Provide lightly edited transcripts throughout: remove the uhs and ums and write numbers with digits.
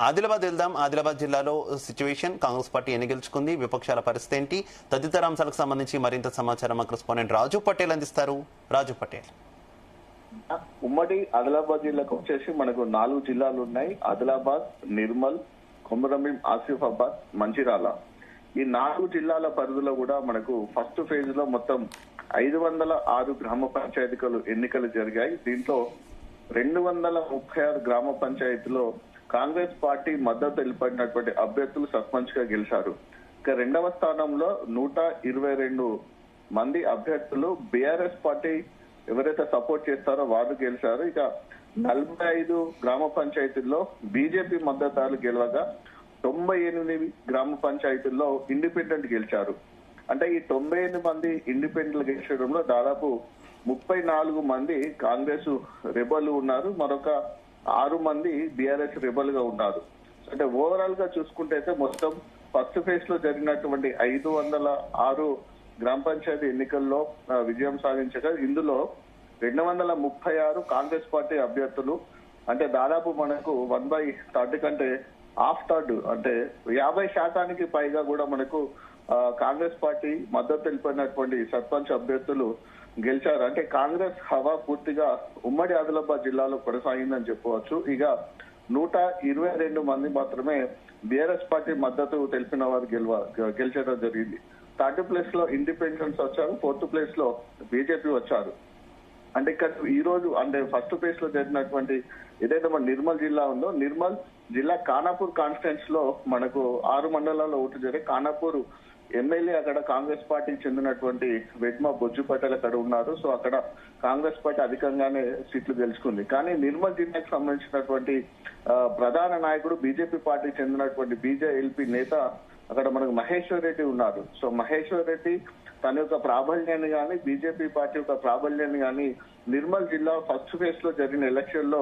ఆదిలాబాద్ వెళ్దాం. ఆదిలాబాద్ జిల్లాలో situation, Congress party ఎన్ని గెలుచుకుంది, విపక్షాల పరిస్థితి ఏంటి, తదితర అంశాలకు సంబంధించి మరింత సమాచారం మా కరెస్పాండెంట్ రాజు పటేల్ అందిస్తారు. రాజు పటేల్. ఉమ్మడి ఆదిలాబాద్ జిల్లాకు వచ్చేసి మనకు 4 జిల్లాలు ఉన్నాయి. ఆదిలాబాద్, నిర్మల్, కొమరంభీం, ఆసిఫాబాద్, మంచిర్యాల. ఈ 4 జిల్లాల పరిధిలో కూడా మనకు ఫస్ట్ ఫేజ్ లో మొత్తం 506 గ్రామ పంచాయతీలు ఎన్నికలు జరిగాయి. దీంట్లో 236 గ్రామ పంచాయతీలో కాంగ్రెస్ పార్టీ మద్దతు తెలిపినటువంటి అభ్యర్థులు సర్పంచ్ గా గెలిచారు. ఇక రెండవ స్థానంలో 122 మంది అభ్యర్థులు బీఆర్ఎస్ పార్టీ ఎవరైతే సపోర్ట్ చేస్తారో వారు గెలిచారు. ఇక 45 గ్రామ పంచాయతీల్లో బీజేపీ మద్దతుదారులు గెలవగా 98 గ్రామ పంచాయతీల్లో ఇండిపెండెంట్ గెలిచారు. అంటే ఈ 98 మంది ఇండిపెండెంట్ గెలిచడంలో దాదాపు 34 మంది కాంగ్రెస్ రెబల్ ఉన్నారు, మరొక 6 మంది బీఆర్ఎస్ రెబల్ గా ఉన్నారు. అంటే ఓవరాల్ గా చూసుకుంటే అయితే మొత్తం ఫస్ట్ ఫేజ్ లో జరిగినటువంటి 506 గ్రామ పంచాయతీ ఎన్నికల్లో విజయం సాధించగా ఇందులో 236 కాంగ్రెస్ పార్టీ అభ్యర్థులు, అంటే దాదాపు మనకు 1/30 కంటే హాఫ్ థర్డ్, అంటే 50% పైగా కూడా మనకు కాంగ్రెస్ పార్టీ మద్దతు తెలిపినటువంటి సర్పంచ్ అభ్యర్థులు గెలిచారు. అంటే కాంగ్రెస్ హవా పూర్తిగా ఉమ్మడి ఆదిలాబాద్ జిల్లాలో కొనసాగిందని చెప్పవచ్చు. ఇక 122 మంది మాత్రమే బీఆర్ఎస్ పార్టీ మద్దతు తెలిపిన వారు గెలిచడం జరిగింది. 3rd ప్లేస్ లో ఇండిపెండెన్స్ వచ్చారు, 4th ప్లేస్ లో బీజేపీ వచ్చారు. అంటే ఇక్కడ ఈ రోజు అంటే ఫస్ట్ ఫేజ్ లో జరిగినటువంటి ఏదైతే మన నిర్మల్ జిల్లా ఉందో, నిర్మల్ జిల్లా ఖానాపూర్ కాన్స్టిట్యున్సీ లో మనకు 6 మండలాల్లో ఓటు జరిగి ఖానాపూర్ ఎమ్మెల్యే అక్కడ కాంగ్రెస్ పార్టీకి చెందినటువంటి వెడ్మ బొజ్జు పటేల్ అక్కడ ఉన్నారు. సో అక్కడ కాంగ్రెస్ పార్టీ అధికంగానే సీట్లు గెలుచుకుంది. కానీ నిర్మల్ జిల్లాకు సంబంధించినటువంటి ప్రధాన నాయకుడు బీజేపీ పార్టీకి చెందినటువంటి బీజేఎల్పీ నేత అక్కడ మనకు మహేశ్వర్ రెడ్డి ఉన్నారు. సో మహేశ్వర్ రెడ్డి తన యొక్క ప్రాబల్యాన్ని కానీ బీజేపీ పార్టీ యొక్క ప్రాబల్యాన్ని కానీ నిర్మల్ జిల్లా ఫస్ట్ ఫేజ్ లో జరిగిన ఎలక్షన్ లో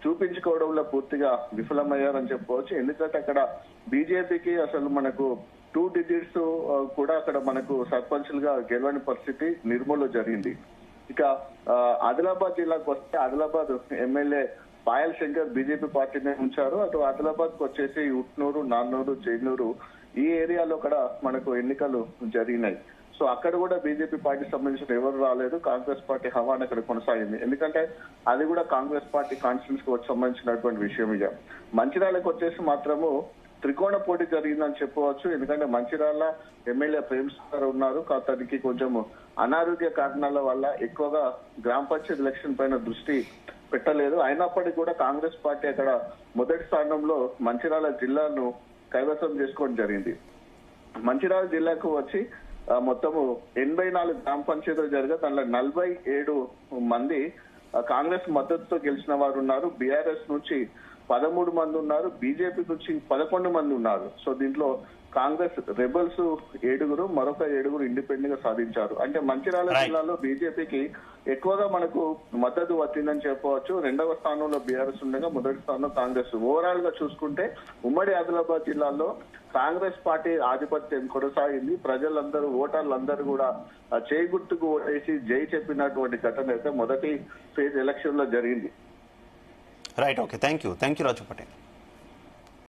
చూపించుకోవడంలో పూర్తిగా విఫలమయ్యారని చెప్పుకోవచ్చు. ఎందుకంటే అక్కడ బీజేపీకి అసలు మనకు 2 డిజిట్స్ కూడా అక్కడ మనకు సర్పంచ్లుగా గెలవని పరిస్థితి నిర్మల్ లో జరిగింది. ఇక ఆదిలాబాద్ జిల్లాకు వస్తే ఆదిలాబాద్ ఎమ్మెల్యే పాయల్ శంకర్ బీజేపీ పార్టీనే ఉంచారు. అటు ఆదిలాబాద్ కు వచ్చేసి ఉట్నూరు, నాన్నూరు, జైనూరు ఈ ఏరియాలో కూడా మనకు ఎన్నికలు జరిగినాయి. సో అక్కడ కూడా బీజేపీ పార్టీకి సంబంధించిన ఎవరు రాలేదు, కాంగ్రెస్ పార్టీ హవాన్ అక్కడ కొనసాగింది. ఎందుకంటే అది కూడా కాంగ్రెస్ పార్టీ కాన్స్టిట్యూన్సీకి సంబంధించినటువంటి విషయం. ఇక మంచిర్యాలకు వచ్చేసి మాత్రము త్రికోణ పోటీ జరిగిందని చెప్పవచ్చు. ఎందుకంటే మంచిర్యాల ఎమ్మెల్యే ప్రేమ్ సాగర్ ఉన్నారు, అతనికి కొంచెం అనారోగ్య కారణాల వల్ల ఎక్కువగా గ్రామ పంచాయతీ ఎలక్షన్ పైన దృష్టి పెట్టలేదు. అయినప్పటికీ కూడా కాంగ్రెస్ పార్టీ అక్కడ మొదటి స్థానంలో మంచిర్యాల జిల్లాను కైవసం చేసుకోవడం జరిగింది. మంచిర్యాల జిల్లాకు వచ్చి మొత్తము 84 గ్రామ పంచాయతీలు జరగా దాంట్లో 47 మంది కాంగ్రెస్ మద్దతుతో గెలిచిన వారు ఉన్నారు. బీఆర్ఎస్ నుంచి 13 మంది ఉన్నారు, బీజేపీ నుంచి 11 మంది ఉన్నారు. సో దీంట్లో కాంగ్రెస్ రెబల్స్ 7, మరొక 7 ఇండిపెండెంట్ గా సాధించారు. అంటే మంచిర్యాల జిల్లాలో బీజేపీకి ఎక్కువగా మనకు మద్దతు వచ్చిందని చెప్పవచ్చు. 2వ స్థానంలో బీఆర్ఎస్ ఉండగా మొదటి స్థానంలో కాంగ్రెస్. ఓవరాల్ గా చూసుకుంటే ఉమ్మడి ఆదిలాబాద్ జిల్లాలో కాంగ్రెస్ పార్టీ ఆధిపత్యం కొనసాగింది. ప్రజలందరూ, ఓటర్లందరూ కూడా చేయి గుర్తుకు ఓటేసి జై చెప్పినటువంటి ఘటన అయితే మొదటి ఫేజ్ ఎలక్షన్ లో జరిగింది. Right, okay, thank you Raju Patel.